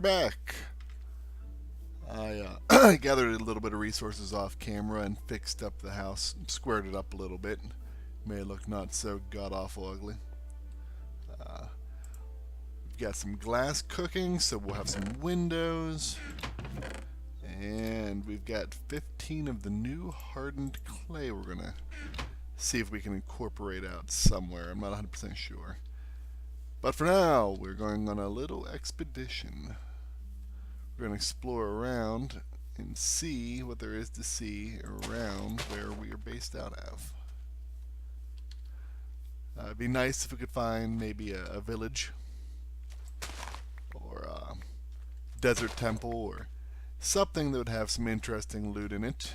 we're back. I gathered a little bit of resources off camera and fixed up the house, squared it up a little bit. Made it look not so god-awful ugly. We've got some glass cooking, so we'll have some windows. And we've got 15 of the new hardened clay we're going to see if we can incorporate out somewhere. I'm not 100% sure. But for now, we're going on a little expedition. We're going to explore around and see what there is to see around where we are based out of. It'd be nice if we could find maybe a village or a desert temple or something that would have some interesting loot in it.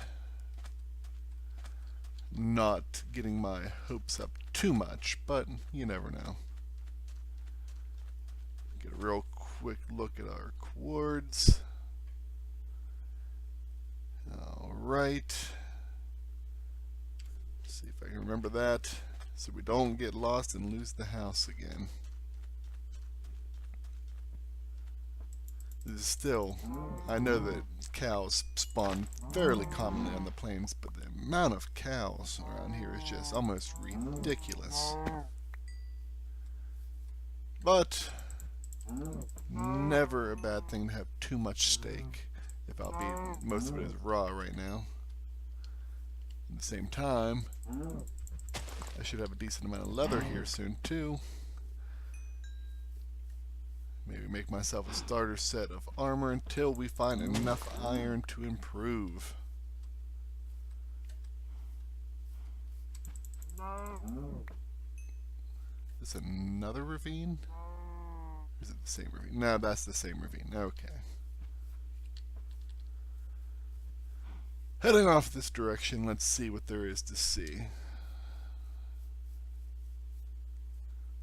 Not getting my hopes up too much, but you never know. Get a real quick look at our quartz. Alright. See if I can remember that so we don't get lost and lose the house again. This is still, I know that cows spawn fairly commonly on the plains, but the amount of cows around here is just almost ridiculous. But never a bad thing to have too much steak, if albeit most of it is raw right now. At the same time, I should have a decent amount of leather here soon too. Maybe make myself a starter set of armor until we find enough iron to improve. Is this another ravine? Or is it the same ravine? No, that's the same ravine. Okay. Heading off this direction, let's see what there is to see.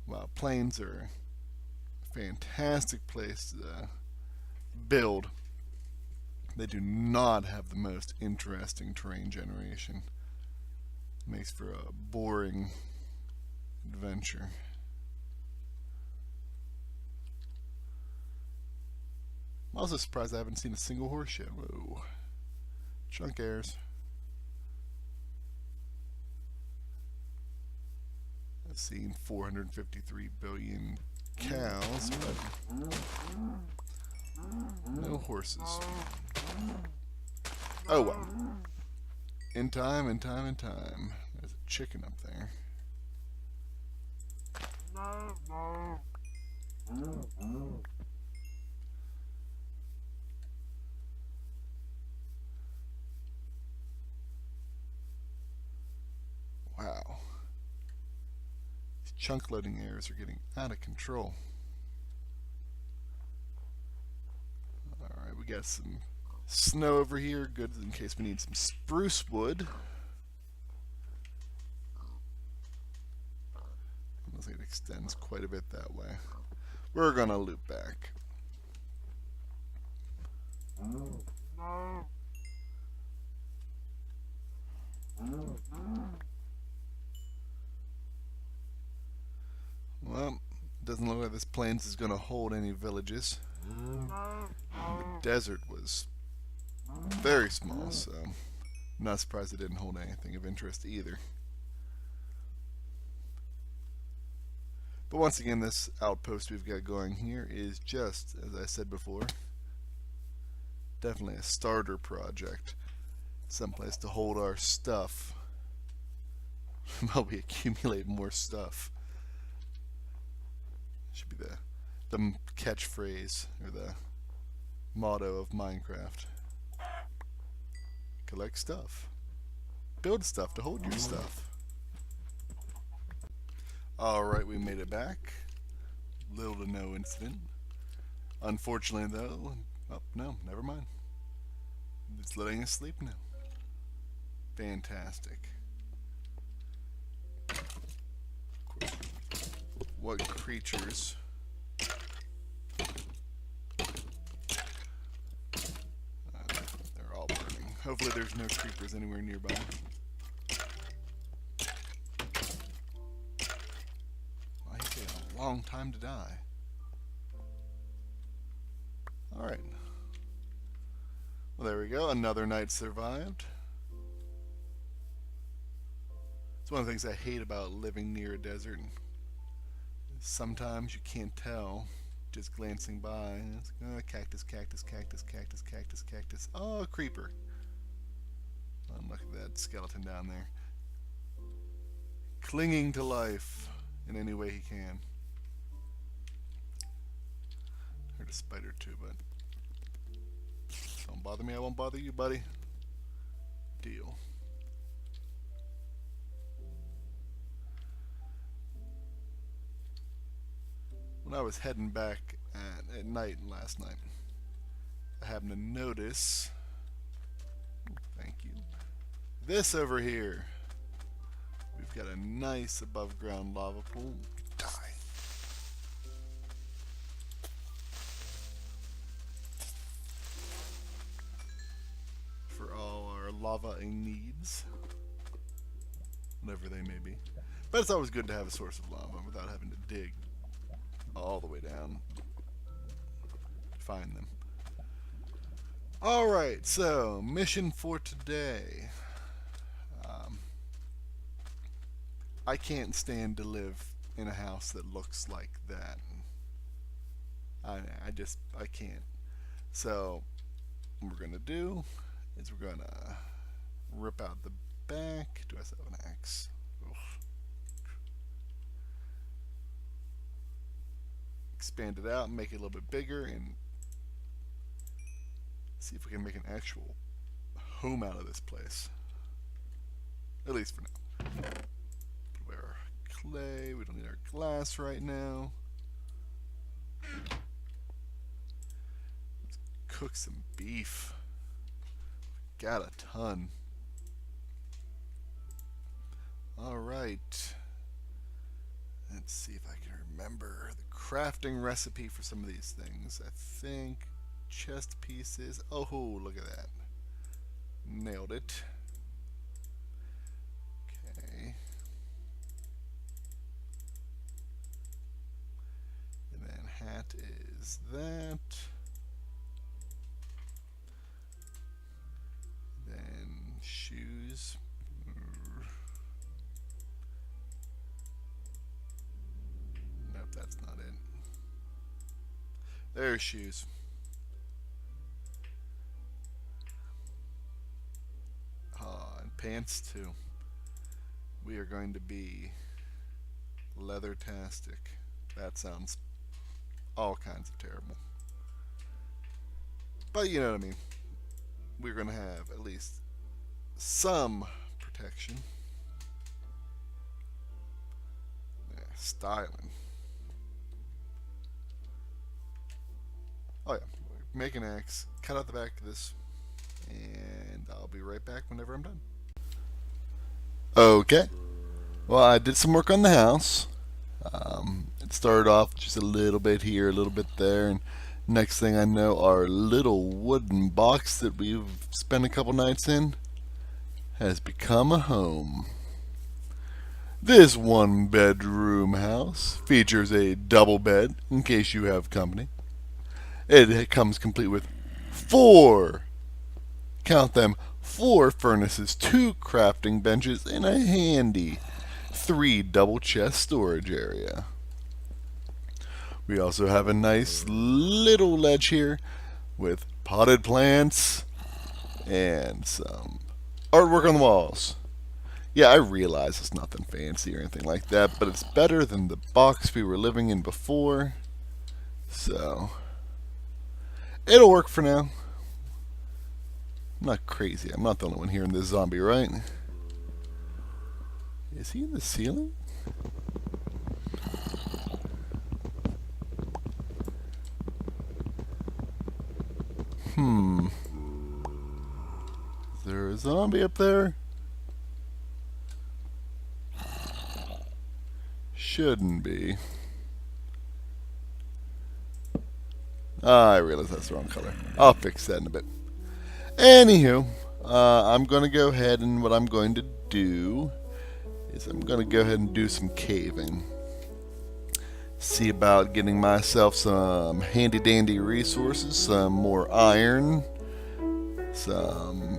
Wow, plains are a fantastic place to build. They do not have the most interesting terrain generation. Makes for a boring adventure. I'm also surprised I haven't seen a single horse yet. Whoa. Chunk airs. I've seen 453 billion cows, but no horses. Oh well. In time, in time, in time. There's a chicken up there. Wow. These chunk loading areas are getting out of control. Alright, we got some snow over here, good in case we need some spruce wood. Looks like it extends quite a bit that way. We're gonna loop back. Well, doesn't look like this plains is gonna hold any villages. The desert was very small, so I'm not surprised it didn't hold anything of interest either. But once again, this outpost we've got going here is just, as I said before, definitely a starter project. Someplace to hold our stuff while we accumulate more stuff. Should be the catchphrase or the motto of Minecraft. Collect stuff. Build stuff to hold your stuff. Alright, we made it back. Little to no incident. Unfortunately though, oh no, never mind. It's letting us sleep now. Fantastic. Of course, what creatures they're all burning. Hopefully there's no creepers anywhere nearby. Well, he took a long time to die. Alright. Well, there we go. Another night survived. It's one of the things I hate about living near a desert. Sometimes you can't tell just glancing by. It's, cactus, cactus, cactus, cactus, cactus, cactus. Oh, creeper. Oh, look at that skeleton down there. Clinging to life in any way he can. Heard a spider too, but don't bother me, I won't bother you, buddy. Deal. When I was heading back at night last night, I happened to notice, thank you, this over here. We've got a nice above ground lava pool. Die. For all our lava-ing needs, whatever they may be. But it's always good to have a source of lava without having to dig all the way down to find them. Alright, so mission for today. I can't stand to live in a house that looks like that. I can't. So what we're gonna do is we're gonna rip out the back. Do I still have an axe? Expand it out and make it a little bit bigger and see if we can make an actual home out of this place. At least for now. Put away our clay. We don't need our glass right now. Let's cook some beef. Got a ton. Alright. Let's see if I can remember the crafting recipe for some of these things. I think chest pieces. Oh, look at that. Nailed it. Okay. And then hat is that. Then shoes. Nope, that's not it. There's shoes. And pants too. We are going to be leather-tastic. That sounds all kinds of terrible. But you know what I mean. We're going to have at least some protection. Yeah, styling. Oh yeah, make an axe, cut out the back of this, and I'll be right back whenever I'm done. Okay, well I did some work on the house. It started off just a little bit here, a little bit there, and next thing I know, our little wooden box that we've spent a couple nights in has become a home. This one-bedroom house features a double bed in case you have company. It comes complete with 4, count them, 4 furnaces, 2 crafting benches, and a handy 3 double chest storage area. We also have a nice little ledge here with potted plants and some artwork on the walls. Yeah, I realize it's nothing fancy or anything like that, but it's better than the box we were living in before. So it'll work for now. I'm not crazy. I'm not the only one hearing this zombie, right? Is he in the ceiling? Is there a zombie up there? Shouldn't be. I realize that's the wrong color. I'll fix that in a bit. Anywho, I'm going to go ahead and what I'm going to do is I'm going to go ahead and do some caving. see about getting myself some handy dandy resources, some more iron, some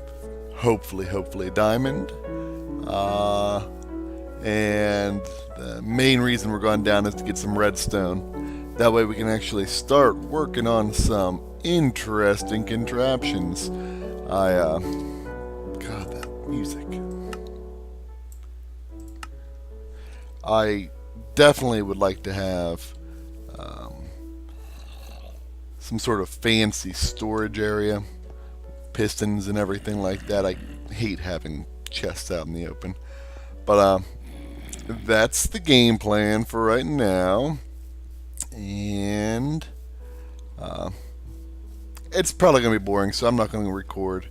hopefully diamond, and the main reason we're going down is to get some redstone. That way we can actually start working on some interesting contraptions. God, that music. I definitely would like to have some sort of fancy storage area, pistons and everything like that. I hate having chests out in the open. But that's the game plan for right now. And it's probably going to be boring, so I'm not going to record.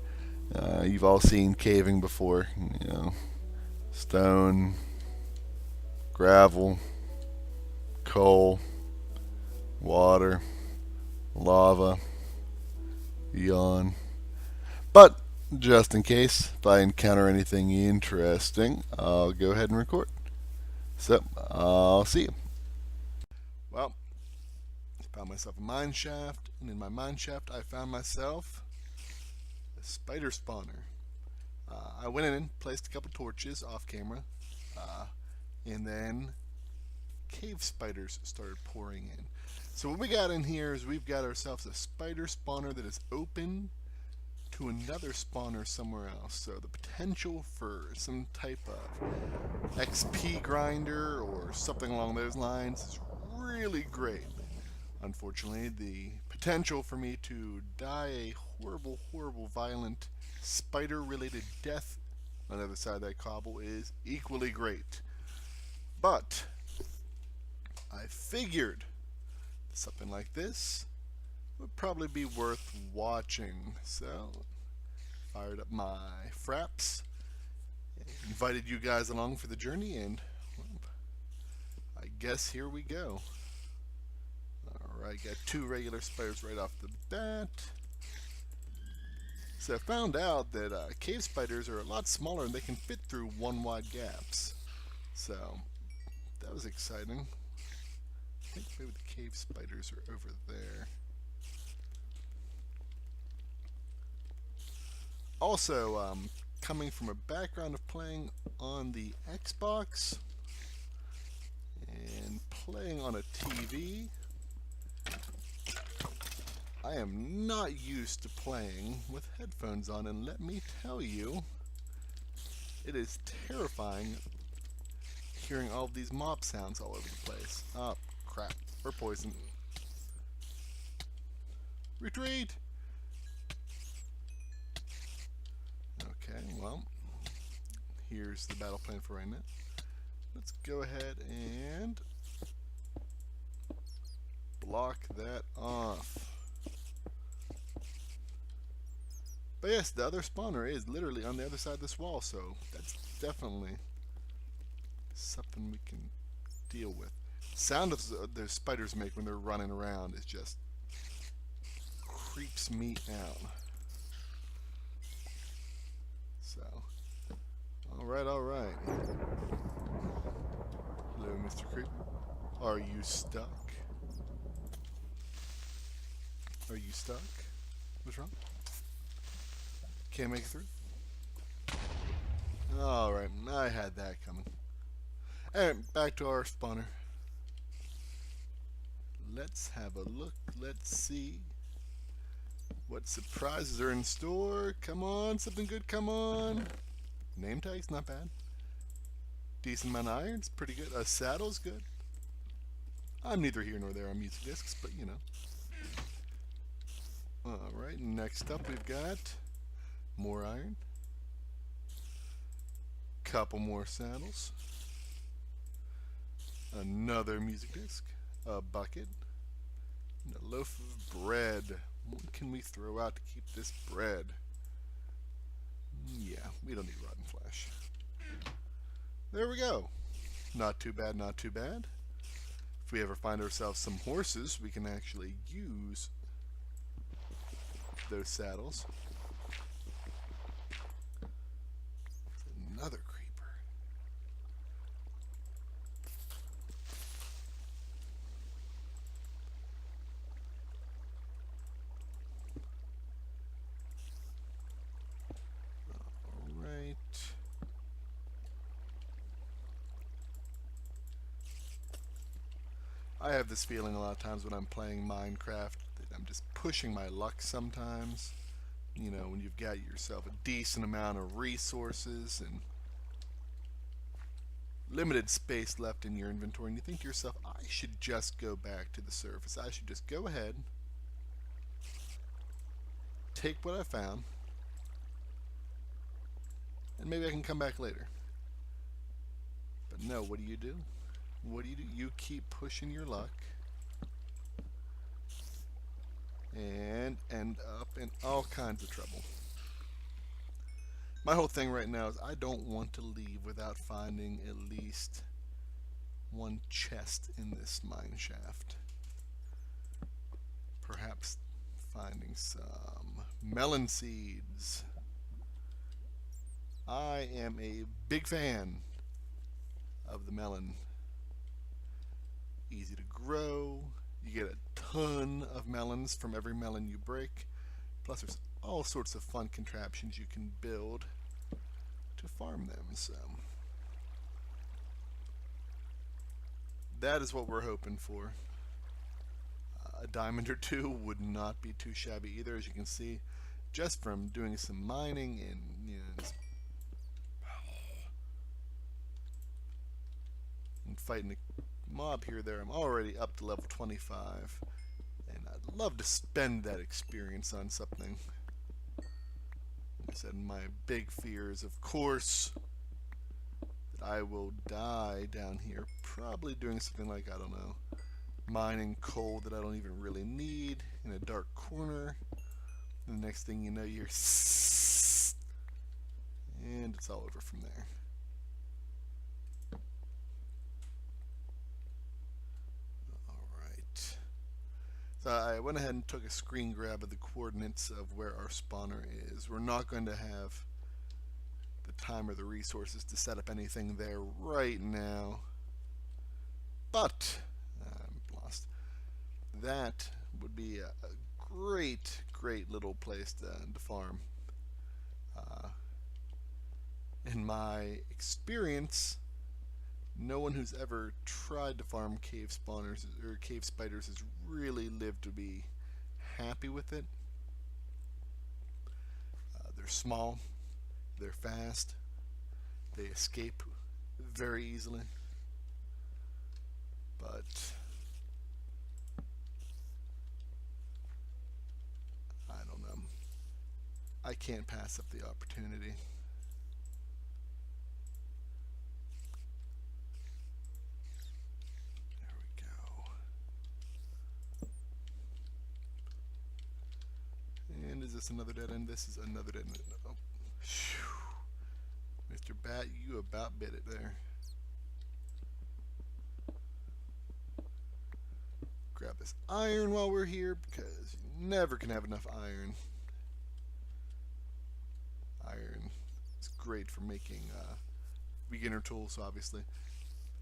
You've all seen caving before. Stone, gravel, coal, water, lava, yawn. But just in case, if I encounter anything interesting, I'll go ahead and record. So, I'll see you. Well, I found myself a mine shaft, and in my mine shaft I found myself a spider spawner. I went in and placed a couple torches off camera, and then cave spiders started pouring in. So what we got in here is we've got ourselves a spider spawner that is open to another spawner somewhere else. So the potential for some type of XP grinder or something along those lines is really great. Unfortunately, the potential for me to die a horrible, violent spider-related death on the other side of that cobble is equally great. But I figured something like this would probably be worth watching. So, fired up my fraps, invited you guys along for the journey, and well, I guess here we go. Alright, got 2 regular spiders right off the bat. So I found out that cave spiders are a lot smaller and they can fit through 1 wide gaps. So that was exciting. I think maybe the cave spiders are over there. Also, coming from a background of playing on the Xbox and playing on a TV, I am not used to playing with headphones on, and let me tell you, it is terrifying hearing all of these mob sounds all over the place. Oh, crap. We're poisoned. Retreat! Okay, well, here's the battle plan for right now. Let's go ahead and block that off. But yes, the other spawner is literally on the other side of this wall, so that's definitely something we can deal with. Sound the spiders make when they're running around is just creeps me out. So, alright. Hello, Mr. Creep. Are you stuck? Are you stuck? What's wrong? Can't make it through? Alright, I had that coming. Alright, back to our spawner. Let's have a look. Let's see what surprises are in store. Come on, something good, come on. Name tag's not bad. Decent amount of iron's pretty good. A saddle's good. I'm neither here nor there on music discs, but you know. Alright, next up we've got more iron. Couple more saddles. Another music disc. A bucket. And a loaf of bread. What can we throw out to keep this bread? Yeah, we don't need rotten flesh. There we go. Not too bad, not too bad. If we ever find ourselves some horses, we can actually use those saddles. Another creeper. I have this feeling a lot of times when I'm playing Minecraft that I'm just pushing my luck sometimes. You know, when you've got yourself a decent amount of resources and limited space left in your inventory, and you think to yourself, I should just go back to the surface. I should just go ahead, take what I found, and maybe I can come back later. But no, what do? What do? You keep pushing your luck and end up in all kinds of trouble. My whole thing right now is I don't want to leave without finding at least one chest in this mine shaft. Perhaps finding some melon seeds. I am a big fan of the melon. Easy to grow. You get a ton of melons from every melon you break. Plus there's all sorts of fun contraptions you can build to farm them. So that is what we're hoping for. A diamond or two would not be too shabby either, as you can see, just from doing some mining and and fighting a mob here or there. I'm already up to level 25, and I'd love to spend that experience on something. Like I said, my big fear is, of course, that I will die down here, probably doing something like, I don't know, mining coal that I don't even really need in a dark corner. And the next thing you know, you're and it's all over from there. Alright. So I went ahead and took a screen grab of the coordinates of where our spawner is. We're not going to have the time or the resources to set up anything there right now. But I'm lost. That would be a great little place to farm. In my experience, no one who's ever tried to farm cave spawners or cave spiders has really lived to be happy with it. They're small, they're fast, they escape very easily, but I don't know. I can't pass up the opportunity. Is this another dead end? This is another dead end. Oh, Mr. Bat, you about bit it there. Grab this iron while we're here, because you never can have enough iron. Iron is great for making beginner tools, obviously.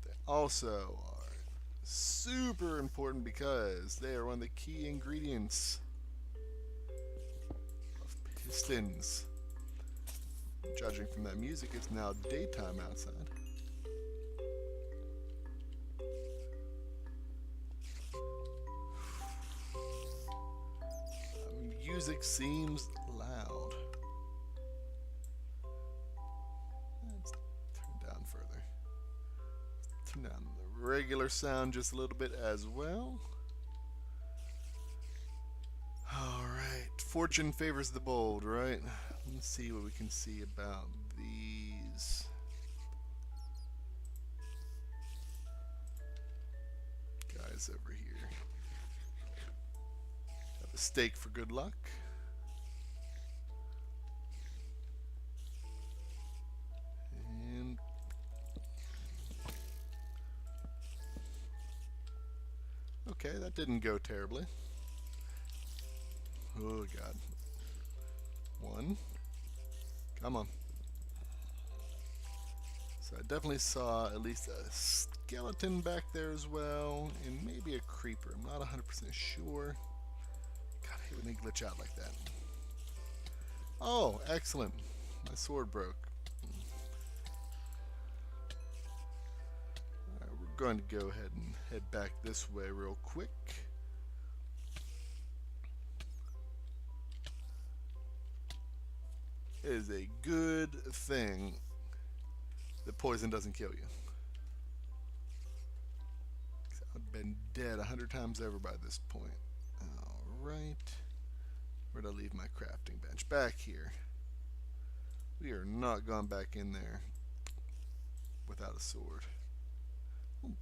They also are super important because they are one of the key ingredients. Pistons. Judging from that music, it's now daytime outside. Music seems loud. Let's turn down further. Turn down the regular sound just a little bit as well. Fortune favors the bold, right? Let's see what we can see about these. Guys over here. Have a stake for good luck. And okay, that didn't go terribly. Oh god. One. Come on. So I definitely saw at least a skeleton back there as well, and maybe a creeper. I'm not 100% sure. God, I hate when they glitch out like that. Oh, excellent. My sword broke. Alright, we're going to go ahead and head back this way real quick. It is a good thing that poison doesn't kill you. I've been dead 100 times over by this point. Alright. Where'd I leave my crafting bench? Back here. We are not going back in there without a sword. Ooh.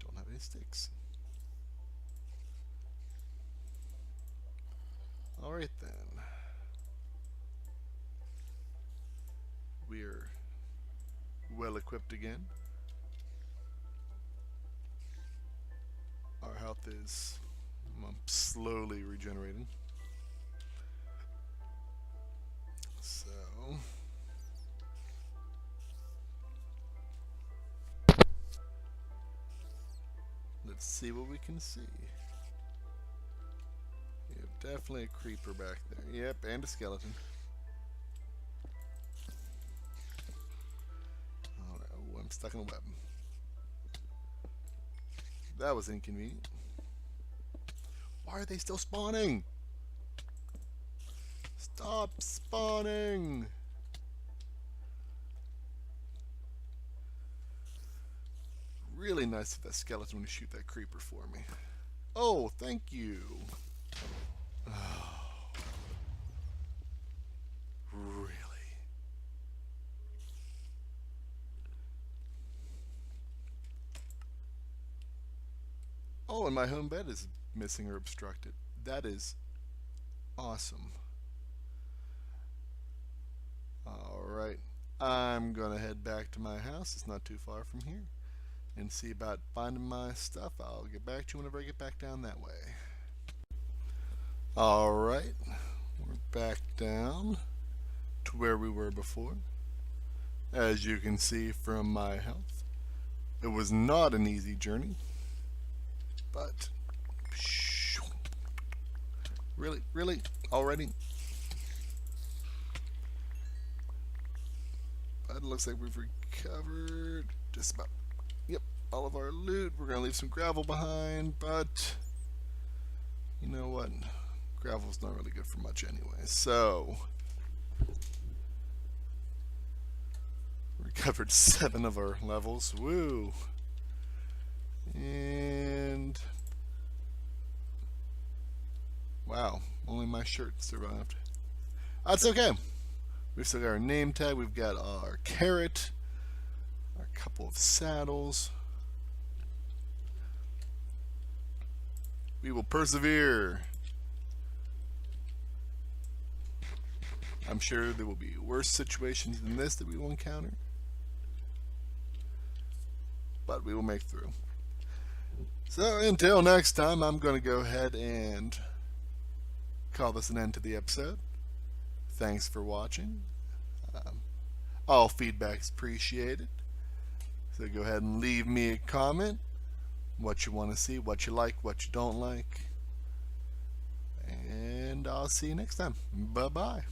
Don't have any sticks. Alright then. We are well equipped again. Our health is slowly regenerating. So let's see what we can see. Yeah, definitely a creeper back there. Yep, and a skeleton. Alright, oh, I'm stuck in a web. That was inconvenient. Why are they still spawning? Stop spawning! Really nice of that skeleton to shoot that creeper for me. Oh, thank you. Oh, really? Oh, and my home bed is missing or obstructed. That is awesome. Alright, I'm gonna head back to my house. It's not too far from here. And see about finding my stuff. I'll get back to you whenever I get back down that way. Alright, we're back down to where we were before. As you can see from my health, it was not an easy journey. But really already? But it looks like we've recovered just about, yep, all of our loot. We're gonna leave some gravel behind, but you know what? Gravel's not really good for much anyway. So recovered 7 of our levels. Woo! And wow, only my shirt survived. That's okay. We've still got our name tag, we've got our carrot, our couple of saddles. We will persevere. I'm sure there will be worse situations than this that we will encounter, but we will make through. So until next time, I'm going to go ahead and call this an end to the episode. Thanks for watching. All feedback is appreciated. So go ahead and leave me a comment. What you want to see, what you like, what you don't like. And I'll see you next time. Bye-bye.